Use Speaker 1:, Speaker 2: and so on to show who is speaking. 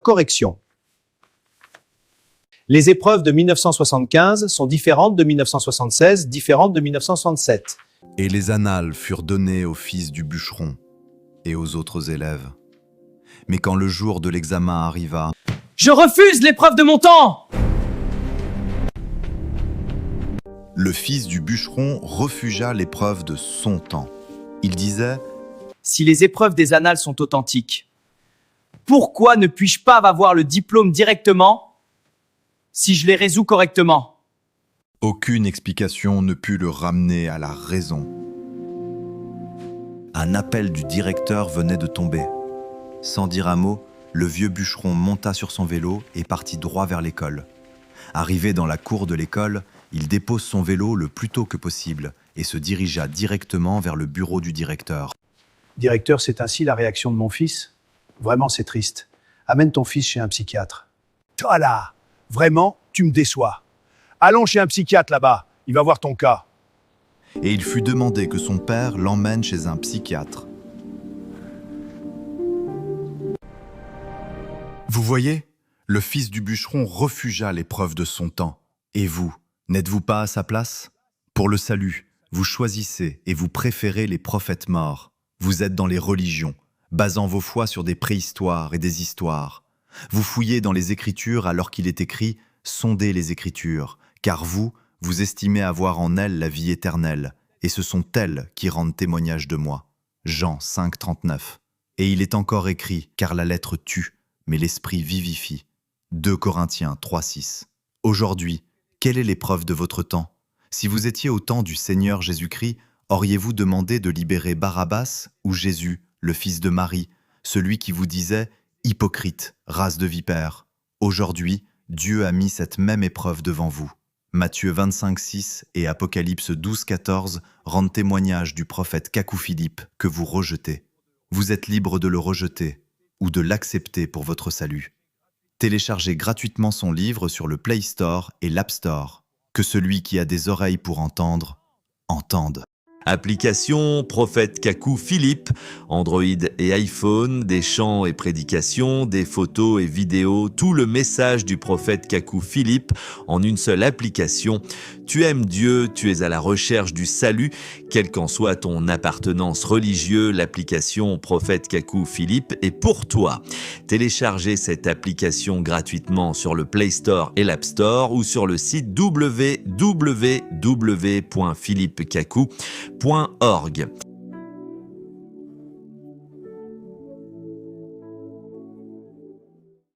Speaker 1: Correction. Les épreuves de 1975 sont différentes de 1976, différentes de 1967.
Speaker 2: Et les annales furent données au fils du bûcheron et aux autres élèves. Mais quand le jour de l'examen arriva,
Speaker 3: « Je refuse l'épreuve de mon temps !»
Speaker 2: le fils du bûcheron refugea l'épreuve de son temps. Il disait
Speaker 3: « Si les épreuves des annales sont authentiques, pourquoi ne puis-je pas avoir le diplôme directement si je les résous correctement ?»
Speaker 2: Aucune explication ne put le ramener à la raison. Un appel du directeur venait de tomber. Sans dire un mot, le vieux bûcheron monta sur son vélo et partit droit vers l'école. Arrivé dans la cour de l'école, il dépose son vélo le plus tôt que possible et se dirigea directement vers le bureau du directeur.
Speaker 1: Directeur, c'est ainsi la réaction de mon fils? Vraiment, c'est triste. Amène ton fils chez un psychiatre.
Speaker 4: Toi là, vraiment, tu me déçois. Allons chez un psychiatre là-bas, il va voir ton cas.
Speaker 2: Et il fut demandé que son père l'emmène chez un psychiatre. Vous voyez, le fils du bûcheron refugea l'épreuve de son temps. Et vous, n'êtes-vous pas à sa place? Pour le salut, vous choisissez et vous préférez les prophètes morts. Vous êtes dans les religions, basant vos foi sur des préhistoires et des histoires. Vous fouillez dans les Écritures alors qu'il est écrit « Sondez les Écritures », car vous estimez avoir en elles la vie éternelle, et ce sont elles qui rendent témoignage de moi. Jean 5, 39. Et il est encore écrit « Car la lettre tue, mais l'esprit vivifie ». 2 Corinthiens 3, 6. Aujourd'hui, quelle est l'épreuve de votre temps? Si vous étiez au temps du Seigneur Jésus-Christ, auriez-vous demandé de libérer Barabbas ou Jésus, le fils de Marie, celui qui vous disait « Hypocrite, race de vipères ». Aujourd'hui, Dieu a mis cette même épreuve devant vous. Matthieu 25, 6 et Apocalypse 12, 14 rendent témoignage du prophète Kakou Philippe que vous rejetez. Vous êtes libre de le rejeter ou de l'accepter pour votre salut. Téléchargez gratuitement son livre sur le Play Store et l'App Store. Que celui qui a des oreilles pour entendre, entende.
Speaker 5: Application Prophète Kakou Philippe, Android et iPhone, des chants et prédications, des photos et vidéos, tout le message du prophète Kakou Philippe en une seule application. Tu aimes Dieu, tu es à la recherche du salut, quelle qu'en soit ton appartenance religieuse, l'application Prophète Kakou Philippe est pour toi. Téléchargez cette application gratuitement sur le Play Store et l'App Store ou sur le site www.philippekakou.org.